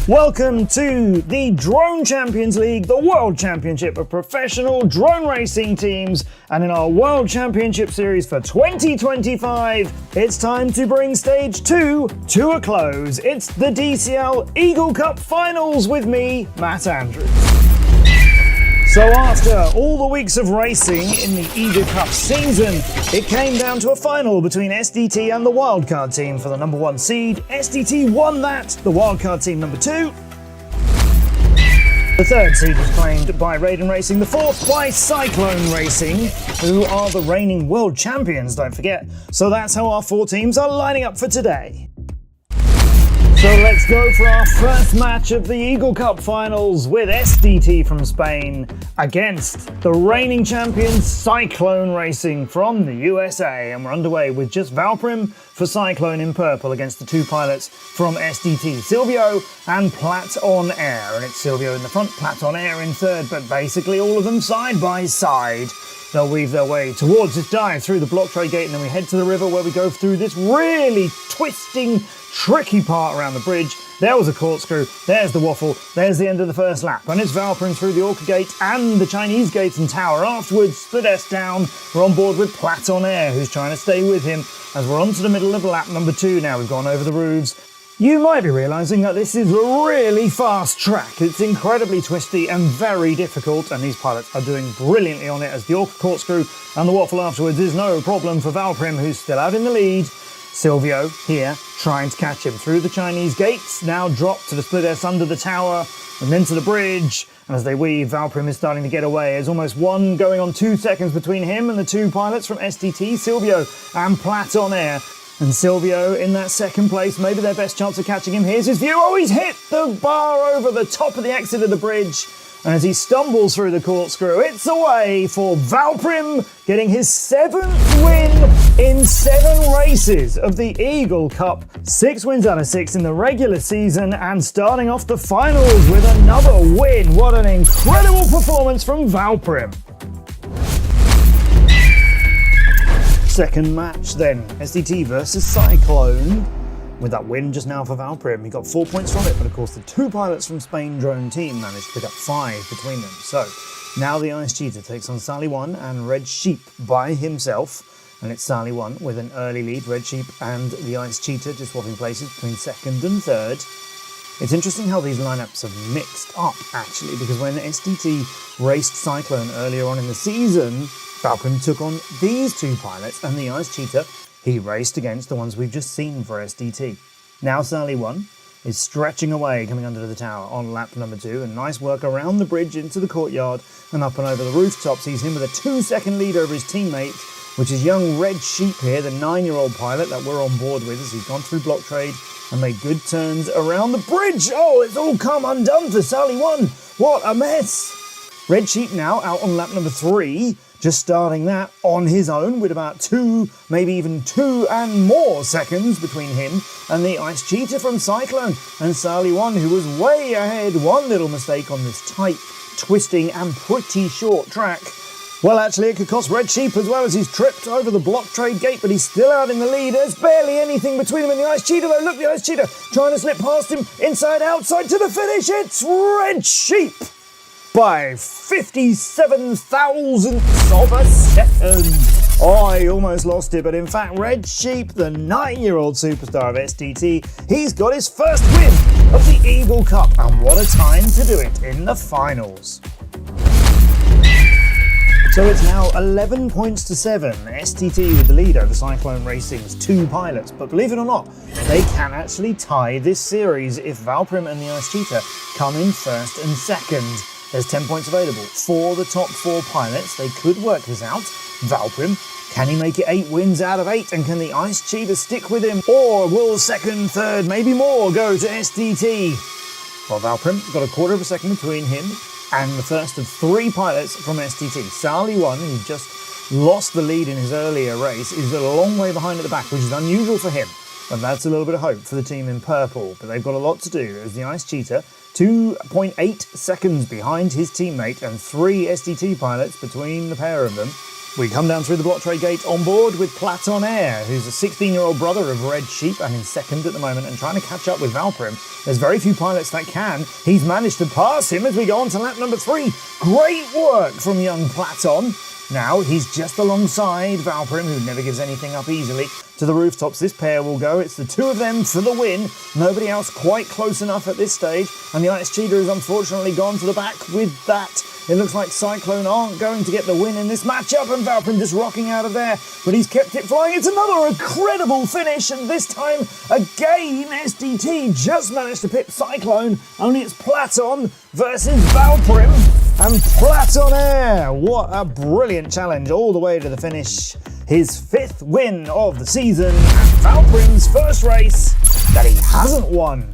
Welcome to the Drone Champions League, the World Championship of professional drone racing teams. And in our World Championship Series for 2025, it's time to bring Stage 2 to a close. It's the DCL Eagle Cup Finals with me, Matt Andrews. So after all the weeks of racing in the Eagle Cup season, it came down to a final between SDT and the wildcard team for the number 1 seed. SDT won that, the wildcard team number 2. The third seed was claimed by Raiden Racing, the fourth by Cyclone Racing, who are the reigning world champions, don't forget. So that's how our 4 teams are lining up for today. So let's go for our first match of the Eagle Cup Finals with SDT from Spain against the reigning champions Cyclone Racing from the USA. And we're underway with just Valprim for Cyclone in purple against the 2 pilots from SDT, Silvio and Platt on Air. And it's Silvio in the front, Platt on Air in third, but basically all of them side by side. They'll weave their way towards this dive through the block trade gate, and then we head to the river where we go through this really twisting, tricky part around the bridge. There was a corkscrew, there's the waffle, there's the end of the first lap, and it's Valprim through the Orca gate and the Chinese gate and tower. Afterwards, split S down, we're on board with Platt on Air, who's trying to stay with him as we're on to the middle of lap number 2 now. We've gone over the roofs. You might be realising that this is a really fast track. It's incredibly twisty and very difficult, and these pilots are doing brilliantly on it as the Orca corkscrew and the waffle afterwards is no problem for Valprim, who's still out in the lead. Silvio here trying to catch him through the Chinese gates, now dropped to the split S under the tower and then to the bridge. And as they weave, Valprim is starting to get away. There's almost 1 going on 2 seconds between him and the 2 pilots from SDT, Silvio and Platt on Air. And Silvio in that second place, maybe their best chance of catching him. Here's his view. Oh, he's hit the bar over the top of the exit of the bridge. And as he stumbles through the corkscrew, it's away for Valprim, getting his 7th win in 7 races of the Eagle Cup. 6 wins out of 6 in the regular season, and starting off the finals with another win. What an incredible performance from Valprim. Second match then, SDT versus Cyclone. With that win just now for Valprim, he got 4 points from it, but of course the 2 pilots from Spain drone team managed to pick up 5 between them. So now the Ice Cheetah takes on Sally 1 and Red Sheep by himself, and it's Sally 1 with an early lead. Red Sheep and the Ice Cheetah just swapping places between second and third. It's interesting how these lineups have mixed up actually, because when SDT raced Cyclone earlier on in the season, Valprim took on these 2 pilots, and the Ice Cheetah, he raced against the ones we've just seen for SDT. Now Sally 1 is stretching away, coming under the tower on lap number 2, and nice work around the bridge into the courtyard and up and over the rooftop. Sees him with a 2-second lead over his teammate, which is young Red Sheep here, the 9-year-old pilot that we're on board with, as he's gone through block trade and made good turns around the bridge. Oh, it's all come undone for Sally 1. What a mess. Red Sheep now out on lap number 3, just starting that on his own with about 2, maybe even 2 and more seconds between him and the Ice Cheetah from Cyclone. And Sally 1, who was way ahead, 1 little mistake on this tight, twisting and pretty short track. Well, actually, it could cost Red Sheep as well, as he's tripped over the block trade gate, but he's still out in the lead. There's barely anything between him and the Ice Cheetah, though. Look, the Ice Cheetah trying to slip past him, inside, outside to the finish. It's Red Sheep by 57 thousandths of a second. Oh, I almost lost it, but in fact, Red Sheep, the 9-year-old superstar of SDT, he's got his first win of the Eagle Cup, and what a time to do it in the finals. So it's now 11 points to 7, SDT with the lead over Cyclone Racing's 2 pilots. But believe it or not, they can actually tie this series if Valprim and the Ice Cheetah come in first and second. There's 10 points available for the top 4 pilots. They could work this out. Valprim, can he make it 8 wins out of 8? And can the Ice Cheetah stick with him? Or will second, third, maybe more go to SDT? Well, Valprim got a quarter of a second between him and the first of 3 pilots from SDT. Sally 1, who just lost the lead in his earlier race, is a long way behind at the back, which is unusual for him. But that's a little bit of hope for the team in purple. But they've got a lot to do, as the Ice Cheetah, 2.8 seconds behind his teammate, and 3 SDT pilots between the pair of them. We come down through the block trade gate on board with Platon Air, who's a 16-year-old brother of Red Sheep and in second at the moment and trying to catch up with Valprim. There's very few pilots that can. He's managed to pass him as we go on to lap number 3. Great work from young Platon. Now he's just alongside Valprim, who never gives anything up easily. To the rooftops this pair will go. It's the two of them for the win. Nobody else quite close enough at this stage. And the Ice Cheetah has unfortunately gone to the back with that. It looks like Cyclone aren't going to get the win in this matchup, and Valprim just rocking out of there. But he's kept it flying. It's another incredible finish, and this time, again, SDT just managed to pit Cyclone. Only it's Platon versus Valprim. And Platon Air, what a brilliant challenge all the way to the finish. His 5th win of the season, and Valprim's first race that he hasn't won.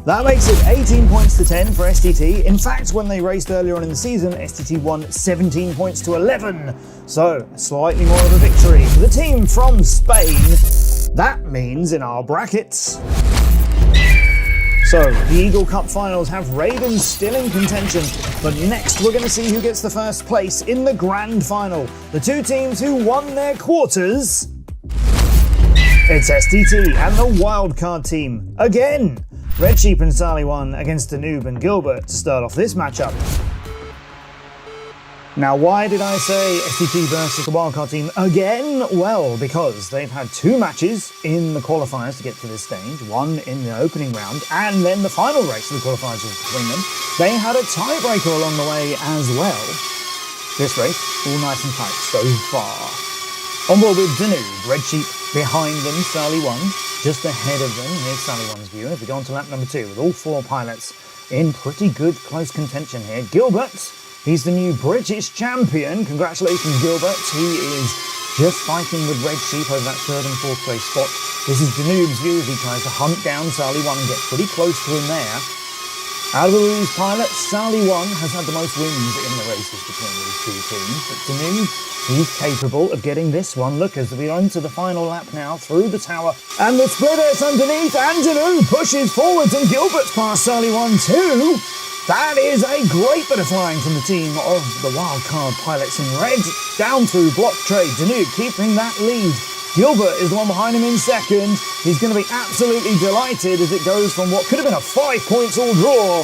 That makes it 18 points to 10 for SDT. In fact, when they raced earlier on in the season, SDT won 17 points to 11. So, slightly more of a victory for the team from Spain. That means in our brackets. So, the Eagle Cup finals have Raiden still in contention, but next we're going to see who gets the first place in the grand final. The two teams who won their quarters. It's SDT and the wildcard team. Again! Red Sheep and Sally won against Danube and Gilbert to start off this matchup. Now, why did I say SDT versus the wildcard team again? Well, because they've had 2 matches in the qualifiers to get to this stage, one in the opening round, and then the final race of the qualifiers was between them. They had a tiebreaker along the way as well. This race, all nice and tight so far. On board with Danube, Red Sheep behind them, Sally won. Just ahead of them, here's Sally One's view. If we go on to lap number 2 with all 4 pilots in pretty good close contention here. Gilbert, he's the new British champion. Congratulations, Gilbert. He is just fighting with Red Sheep over that 3rd and 4th place spot. This is Danube's view as he tries to hunt down Sally One and get pretty close to him there. Out of the Rouge pilots, Sally One has had the most wins in the races between these two teams, but Danube, he's capable of getting this one. Look, as we are into the final lap now, through the tower, and the splitters underneath, and Danube pushes forwards, and Gilbert's past Sally One too. That is a great bit of flying from the team of the wildcard pilots in red, down through block trade. Danube keeping that lead. Gilbert is the one behind him in second. He's going to be absolutely delighted as it goes from what could have been a 5 points all draw,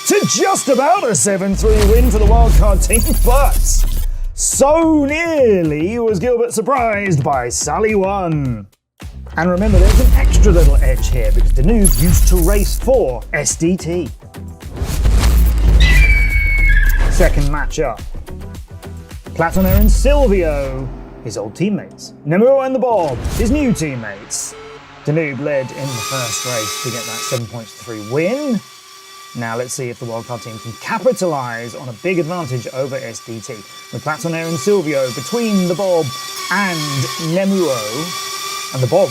to just about a 7-3 win for the wildcard team, but so nearly was Gilbert surprised by Sally One. And remember, there's an extra little edge here because Danube used to race for SDT. Second matchup. Platon Air and Silvio, his old teammates. Nemo and the Bob, his new teammates. Danube led in the first race to get that 7 points to 3 win. Now let's see if the wildcard team can capitalise on a big advantage over SDT. With Platon Air and Silvio between the Bob and Nemuo. And the Bob,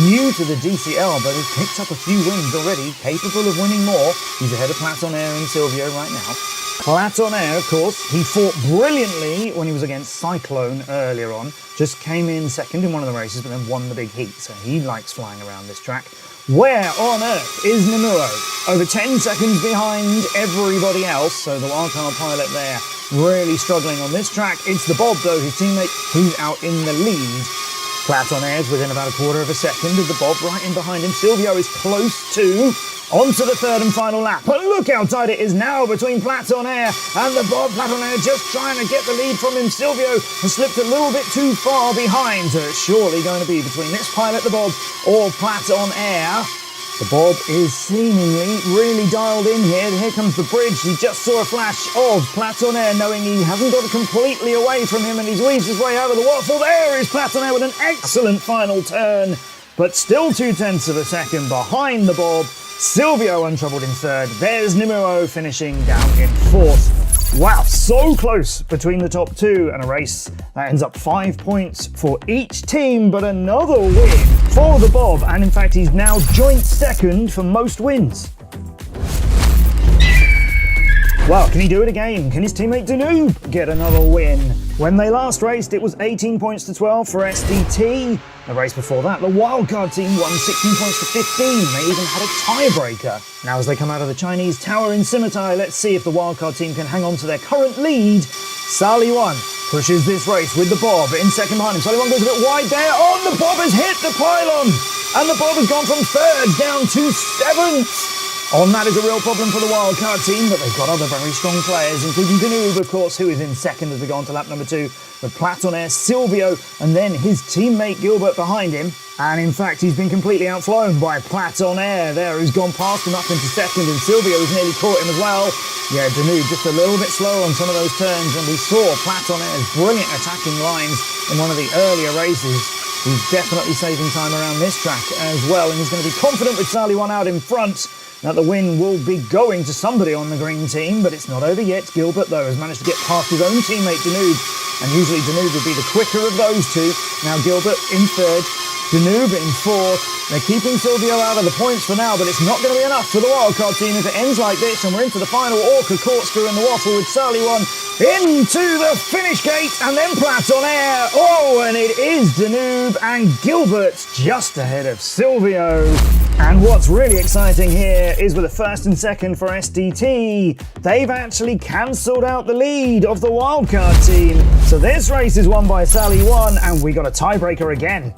new to the DCL, but has picked up a few wins already, capable of winning more. He's ahead of Platon Air and Silvio right now. Platon Air, of course, he fought brilliantly when he was against Cyclone earlier on. Just came in second in one of the races, but then won the big heat, so he likes flying around this track. Where on earth is Nemuro? Over 10 seconds behind everybody else, so the wildcard pilot there really struggling on this track. It's the Bob, though, his teammate, who's out in the lead. Platon Air's within about a quarter of a second of the Bob right in behind him. Silvio is close to. Onto the 3rd and final lap. But look how tight it is now between Platon Air and the Bob. Platon Air just trying to get the lead from him. Silvio has slipped a little bit too far behind. So it's surely going to be between this pilot, the Bob, or Platon Air. The Bob is seemingly really dialed in here. Here comes the bridge. He just saw a flash of Platon Air, knowing he hasn't got completely away from him, and he's weaved his way out of the waterfall. There is Platon Air with an excellent final turn, but still 0.2 of a second behind the Bob. Silvio untroubled in 3rd. There's Nimuro finishing down in 4th. Wow, so close between the top 2, and a race that ends up 5 points for each team, but another win for the Bob, and in fact he's now joint 2nd for most wins. Well, can he do it again? Can his teammate Danube get another win? When they last raced, it was 18 points to 12 for SDT. The race before that, the wildcard team won 16 points to 15. They even had a tiebreaker. Now as they come out of the Chinese tower in Scimitar, let's see if the wildcard team can hang on to their current lead. Sally One pushes this race with the Bob in second behind him. Sully 1 goes a bit wide there. Oh, and the Bob has hit the pylon. And the Bob has gone from 3rd down to 7th. And that is a real problem for the wildcard team, but they've got other very strong players, including Danube, of course, who is in second as we go on to lap number 2, with Platonair, Silvio, and then his teammate Gilbert behind him. And in fact, he's been completely outflown by Platonair there, who's gone past him up into second, and Silvio has nearly caught him as well. Yeah, Danube just a little bit slower on some of those turns, and we saw Platonair's brilliant attacking lines in one of the earlier races. He's definitely saving time around this track as well, and he's going to be confident with Sally 1 out in front. Now the win will be going to somebody on the green team, but it's not over yet. Gilbert, though, has managed to get past his own teammate Danube, and usually Danube would be the quicker of those two. Now Gilbert in 3rd, Danube in 4th. They're keeping Silvio out of the points for now, but it's not going to be enough for the wildcard team if it ends like this, and we're into the final Orca corkscrew in the waffle with Sally 1 into the finish gate, and then Platonair. Oh, and it is Danube and Gilbert just ahead of Silvio. And what's really exciting here is with the 1st and 2nd for SDT, they've actually cancelled out the lead of the wildcard team. So this race is won by Sally 1, and we got a tiebreaker again.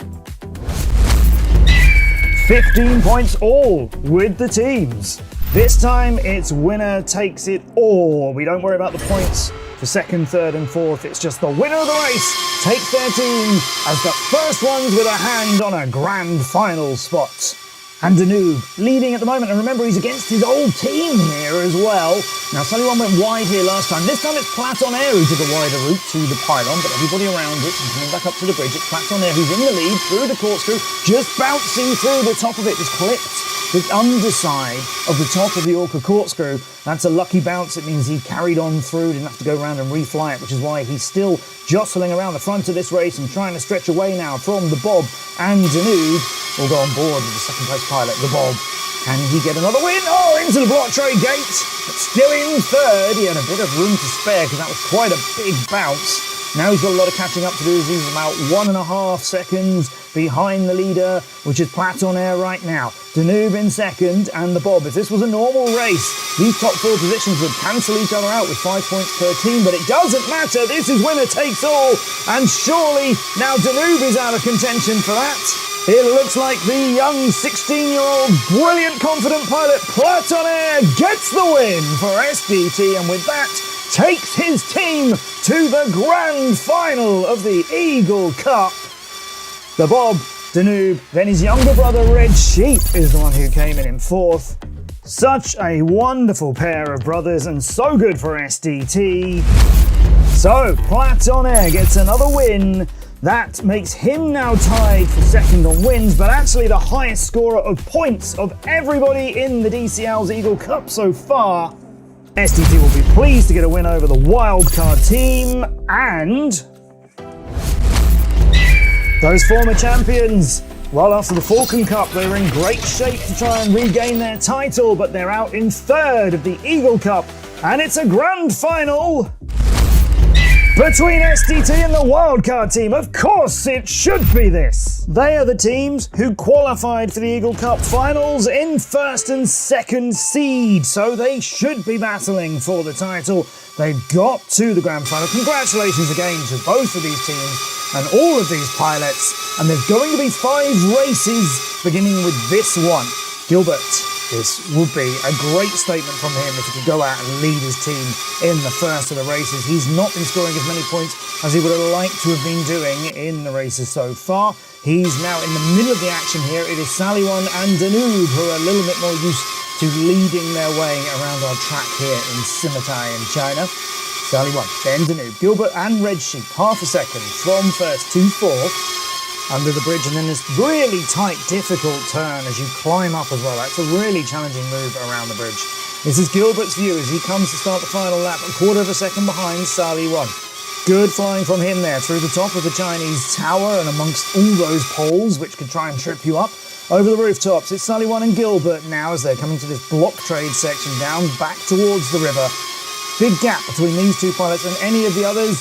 15 points all with the teams. This time it's winner takes it all. We don't worry about the points for 2nd, 3rd and 4th. It's just the winner of the race takes their team as the first ones with a hand on a grand final spot. And Danube leading at the moment, and remember he's against his old team here as well. Now Sully 1 went wide here last time. This time it's Platonair who took a wider route to the pylon, but everybody around it and coming back up to the bridge. It's Platonair who's in the lead through the corkscrew, just bouncing through the top of it, just clipped the underside of the top of the Orca corkscrew. That's a lucky bounce. It means he carried on through, didn't have to go around and refly it, which is why he's still jostling around the front of this race and trying to stretch away now from the Bob. And Danube will go on board with the 2nd place pilot, the Bob. Can he get another win? Oh, into the block tray gate, but still in 3rd. He had a bit of room to spare because that was quite a big bounce. Now he's got a lot of catching up to do. He's about 1.5 seconds behind the leader, which is Platonair right now. Danube in 2nd, and the Bob. If this was a normal race, these top 4 positions would cancel each other out with 5 points per team, but it doesn't matter. This is winner takes all, and surely now Danube is out of contention for that. It looks like the young 16-year-old brilliant confident pilot Platonair gets the win for SDT, and with that takes his team to the grand final of the Eagle Cup. The Bob, Danube, then his younger brother Red Sheep is the one who came in 4th. Such a wonderful pair of brothers, and so good for SDT. So Platonair gets another win. That makes him now tied for 2nd on wins, but actually the highest scorer of points of everybody in the DCL's Eagle Cup so far. SDT will be pleased to get a win over the wildcard team, and those former champions, well, after the Falcon Cup, they were in great shape to try and regain their title, but they're out in 3rd of the Eagle Cup, and it's a grand final between SDT and the wildcard team. Of course it should be this. They are the teams who qualified for the Eagle Cup finals in 1st and 2nd seed, so they should be battling for the title. They've got to the grand final. Congratulations again to both of these teams and all of these pilots, and there's going to be 5 races beginning with this one. Gilbert, this would be a great statement from him if he could go out and lead his team in the first of the races. He's not been scoring as many points as he would have liked to have been doing in the races so far. He's now in the middle of the action here. It is Sally 1 and Danube who are a little bit more used to leading their way around our track here in Simitai in China. Sally 1, then Danube, Gilbert and Red Sheep, half a second from 1st to 4th. Under the bridge, and then this really tight, difficult turn as you climb up as well. That's a really challenging move around the bridge. This is Gilbert's view as he comes to start the final lap, a quarter of a second behind Sally 1. Good flying from him there through the top of the Chinese tower and amongst all those poles which could try and trip you up. Over the rooftops, it's Sally 1 and Gilbert now as they're coming to this block trade section down back towards the river. Big gap between these two pilots and any of the others.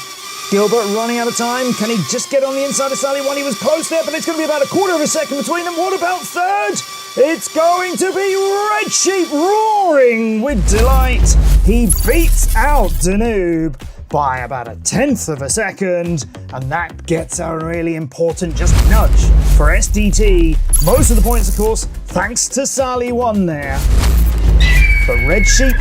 Gilbert running out of time. Can he just get on the inside of Sally 1? He was close there, but it's going to be about a quarter of a second between them. What about 3rd? It's going to be Red Sheep roaring with delight. He beats out Danube. by about 1/10 of a second, and that gets a really important just nudge for SDT. Most of the points, of course, thanks to Sally 1 there. But Red Sheep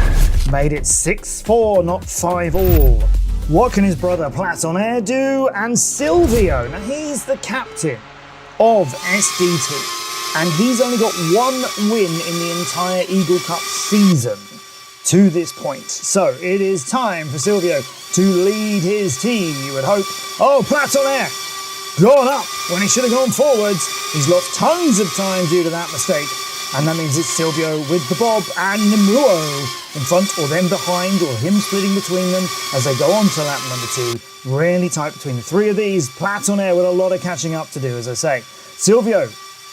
made it 6-4, not 5-all. What can his brother Platonair do? And Silvio, now he's the captain of SDT, and he's only got one win in the entire Eagle Cup season to this point. So it is time for Silvio to lead his team, you would hope. Oh, Platonair gone up when he should have gone forwards. He's lost tons of time due to that mistake. And that means it's Silvio with the bob and Nemuo in front, or them behind, or him splitting between them as they go on to lap number 2. Really tight between the three of these. Platonair with a lot of catching up to do, as I say. Silvio,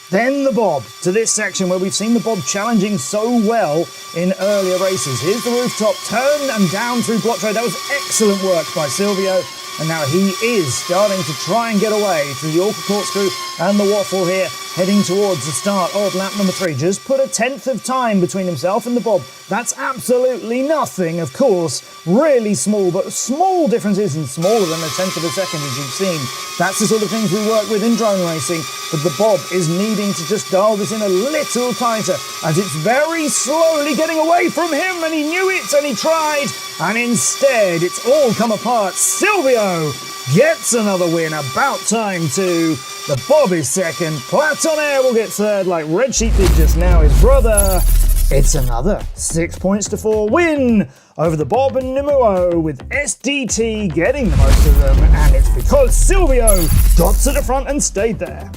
then the bob to this section where we've seen the bob challenging so well in earlier races. Here's the rooftop, turn and down through block trade. That was excellent work by Silvio. And now he is starting to try and get away through the awkward corkscrew and the waffle here, heading towards the start of lap number 3. Just put 1/10 of time between himself and the bob. That's absolutely nothing, of course. Really small, but small differences, and smaller than 1/10 of a second, as you've seen. That's the sort of things we work with in drone racing, but the bob is needing to just dial this in a little tighter, as it's very slowly getting away from him, and he knew it, and he tried, and instead it's all come apart. Silvio gets another win, about time too. The bob is second, Platonair will get third like Red Sheep did just now, his brother. It's another 6-4 win over the bob and Nemuo, with SDT getting the most of them, and it's because Silvio got to the front and stayed there.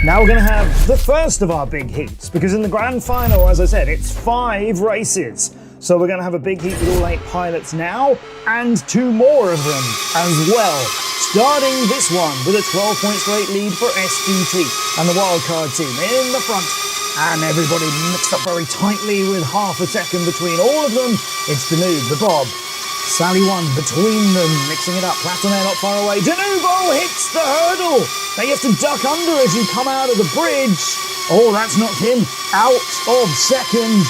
Now we're going to have the first of our big heats, because in the grand final, as I said, it's 5 races. So we're going to have a big heat with all 8 pilots now, and 2 more of them as well. Starting this one with a 12-point straight lead for SDT and the wildcard team in the front. And everybody mixed up very tightly with half a second between all of them. It's Danube, the bob, Sally 1 between them, mixing it up. Platonair not far away. Danube hits the hurdle. Now you have to duck under as you come out of the bridge. Oh, that's knocked him out of second.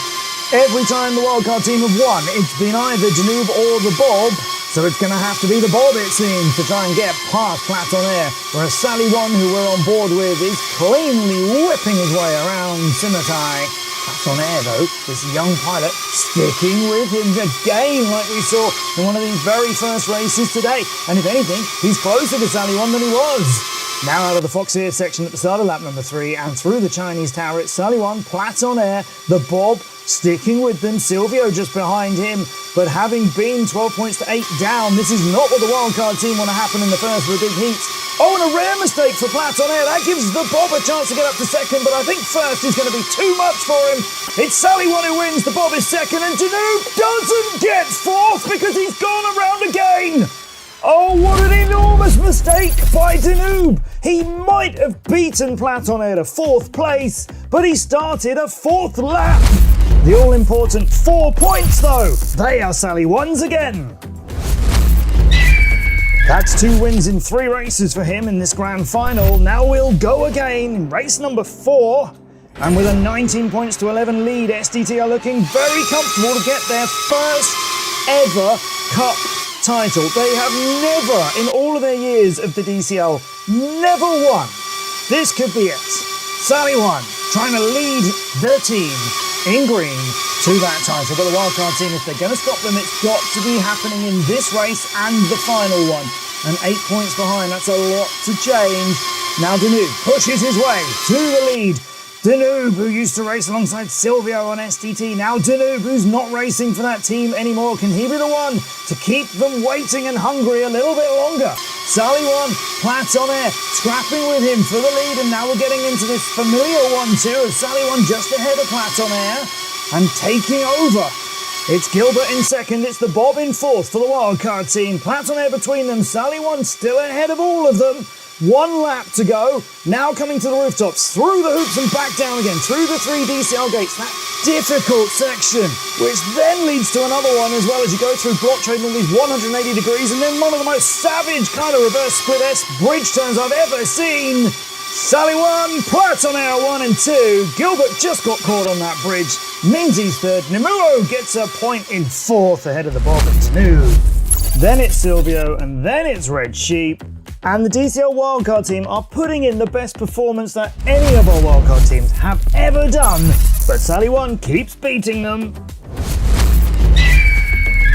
Every time the wildcard team have won, it's been either Danube or the bob. So it's going to have to be the bob, it seems, to try and get past Platonair, whereas Sally 1, who we're on board with, is cleanly whipping his way around Simitai. Platonair, though, this young pilot, sticking with him again, like we saw in one of these very first races today. And if anything, he's closer to Sally 1 than he was. Now out of the Foxier section at the start of lap number 3, and through the Chinese tower, it's Sally 1, Platonair, the bob, sticking with them, Silvio just behind him, but having been 12 points to 8 down, this is not what the wildcard team want to happen in the first of the big heats. Oh, and a rare mistake for Platonair. That gives the bob a chance to get up to second, but I think first is going to be too much for him. It's Sally 1 who wins, the bob is second, and Danube doesn't get fourth because he's gone around again. Oh, what an enormous mistake by Danube. He might have beaten Platonair to 4th place, but he started a 4th lap. The all-important 4 points, though. They are Sally 1's again. That's 2 wins in 3 races for him in this grand final. Now we'll go again in race number 4. And with a 19 points to 11 lead, SDT are looking very comfortable to get their first ever cup title. They have never, in all of their years of the DCL, never won. This could be it. Sally 1 trying to lead the team in green to that title, but the wildcard team, if they're going to stop them, it's got to be happening in this race and the final one. And 8 points behind, that's a lot to change. Now Danube pushes his way to the lead. Danube, who used to race alongside Silvio on SDT, now Danube, who's not racing for that team anymore. Can he be the one to keep them waiting and hungry a little bit longer? Sally 1, Platonair scrapping with him for the lead, and now we're getting into this familiar one too, as Sally 1 just ahead of Platonair and taking over. It's Gilbert in second, it's the bob in 4th for the wildcard team. Platonair between them, Sally 1 still ahead of all of them. 1 lap to go, now coming to the rooftops, through the hoops and back down again, through the 3 DCL gates, that difficult section, which then leads to another one as well as you go through block trade and all these 180 degrees, and then one of the most savage kind of reverse split S bridge turns I've ever seen. Sally 1, Platt on air 1 and 2. Gilbert just got caught on that bridge. Means he's third. Nemuo gets a point in fourth ahead of the Bob and Tanu. Then it's Silvio, and then it's Red Sheep. And the DCL Wildcard team are putting in the best performance that any of our Wildcard teams have ever done. But Sally 1 keeps beating them.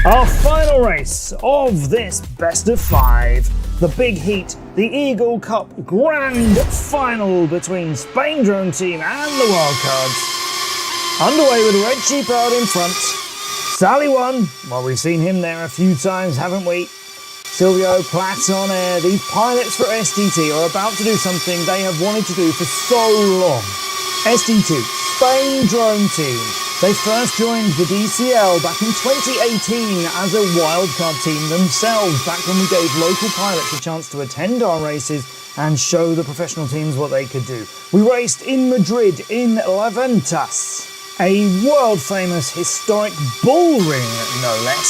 Our final race of this best of 5. The big heat, the Eagle Cup Grand Final between Spain Drone Team and the Wildcards. Underway with Red Sheep out in front. Sally 1, well, we've seen him there a few times, haven't we? Silvio, Platt on air. These pilots for SDT are about to do something they have wanted to do for so long. SDT, Spain Drone Team. They first joined the DCL back in 2018 as a wildcard team themselves, back when we gave local pilots a chance to attend our races and show the professional teams what they could do. We raced in Madrid, in La Ventas, a world-famous historic bull ring, no less,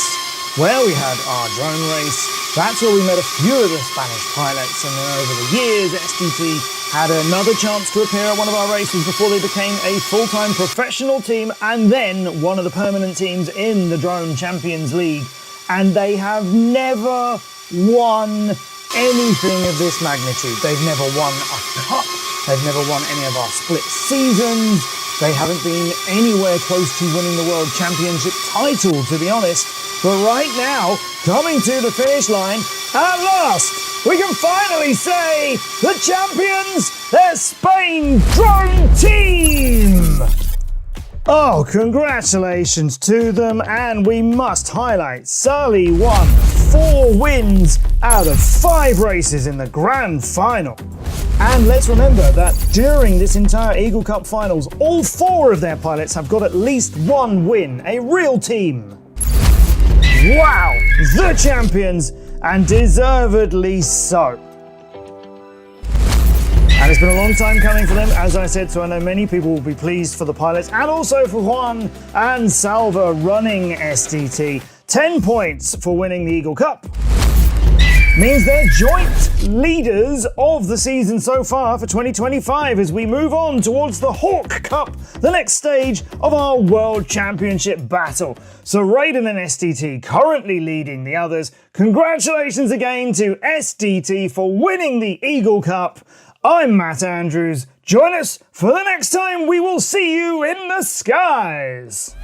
where we had our drone race. That's where we met a few of the Spanish pilots, and then over the years, SDT had another chance to appear at one of our races before they became a full-time professional team and then one of the permanent teams in the Drone Champions League. And they have never won anything of this magnitude. They've never won a cup. They've never won any of our split seasons. They haven't been anywhere close to winning the World Championship title, to be honest. But right now, coming to the finish line, at last, we can finally say the champions, they're Spain Drone Team! Oh, congratulations to them, and we must highlight Sally won 4 wins out of 5 races in the grand final. And let's remember that during this entire Eagle Cup finals, all 4 of their pilots have got at least 1 win, a real team. Wow, the champions, and deservedly so. And it's been a long time coming for them, as I said, so I know many people will be pleased for the pilots and also for Juan and Salva running SDT. 10 points for winning the Eagle Cup. Means they're joint leaders of the season so far for 2025 as we move on towards the Hawk Cup, the next stage of our World Championship battle. So Raiden and SDT currently leading the others. Congratulations again to SDT for winning the Eagle Cup. I'm Matt Andrews. Join us for the next time we will see you in the skies.